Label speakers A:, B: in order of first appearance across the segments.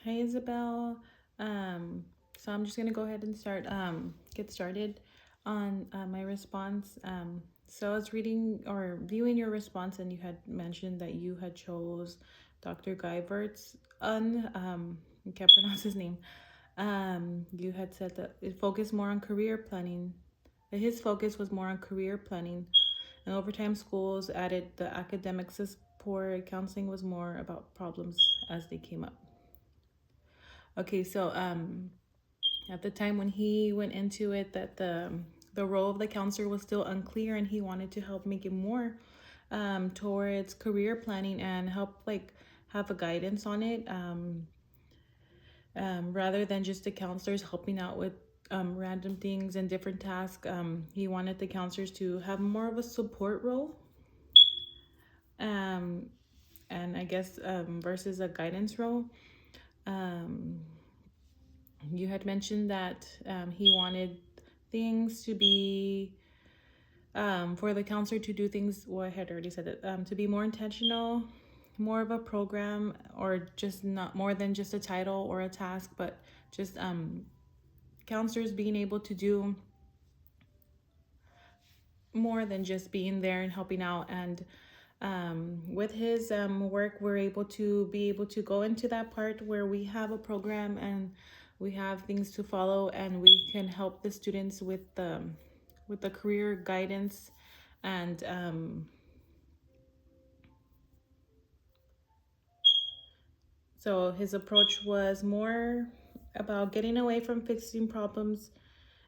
A: Hey Isabel. Um, so I'm just gonna go ahead and get started on my response. So I was reading or viewing your response, and you had mentioned that you had chose Dr. Guy Vert's I can't pronounce his name. You had said that it focused more on career planning. That his focus was more on career planning, and overtime schools added the academic support. Counseling was more about problems as they came up. Okay, so at the time when he went into it, that the role of the counselor was still unclear, and he wanted to help make it more towards career planning and help like have a guidance on it, rather than just the counselors helping out with random things and different tasks. He wanted the counselors to have more of a support role, um, and I guess versus a guidance role. Um, you had mentioned that he wanted things to be for the counselor to do things. Well, I had already said it, to be more intentional, more of a program, or just not more than just a title or a task, but just counselors being able to do more than just being there and helping out. And with his work, we're able to go into that part where we have a program and we have things to follow, and we can help the students with the career guidance. And so his approach was more about getting away from fixing problems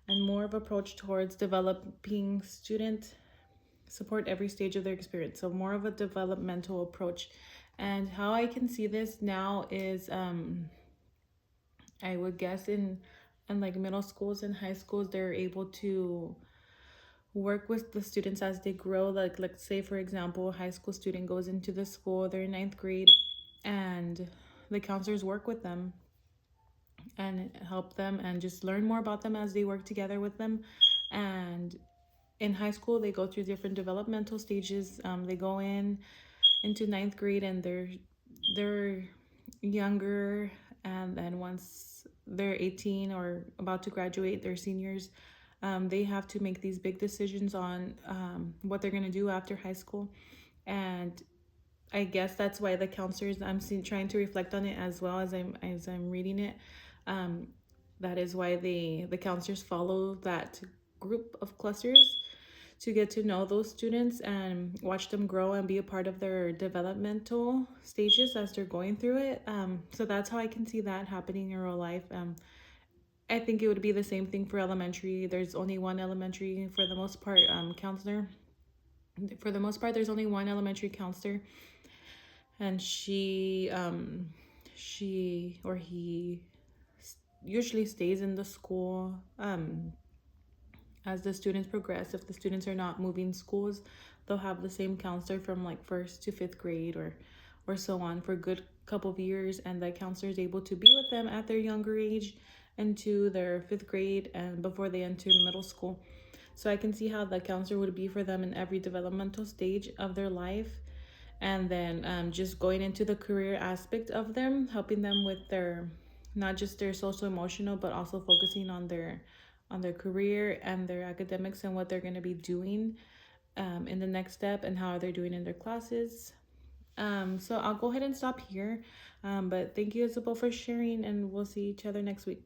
A: and more of approach towards developing student support every stage of their experience. So more of a developmental approach. And how I can see this now is I would guess in like middle schools and high schools, they're able to work with the students as they grow. Like let's say for example, a high school student goes into the school, they're in ninth grade, and the counselors work with them and help them and just learn more about them as they work together with them. And in high school, they go through different developmental stages. They go into ninth grade, and they're younger, and then once they're 18 or about to graduate, they're seniors. They have to make these big decisions on what they're going to do after high school. And I guess that's why the counselors, trying to reflect on it as well as I'm reading it. Um, that is why the counselors follow that group of clusters to get to know those students and watch them grow and be a part of their developmental stages as they're going through it. So that's how I can see that happening in real life. I think it would be the same thing for elementary. There's only one elementary for the most part counselor. For the most part, there's only one elementary counselor, and she or he usually stays in the school as the students progress. If the students are not moving schools, they'll have the same counselor from like first to fifth grade or so on for a good couple of years, and the counselor is able to be with them at their younger age into their fifth grade and before they enter middle school. So I can see how the counselor would be for them in every developmental stage of their life. And then just going into the career aspect of them, helping them with their not just their social emotional, but also focusing on their career and their academics and what they're going to be doing in the next step and how they're doing in their classes. So I'll go ahead and stop here. But thank you, Isabel, for sharing, and we'll see each other next week.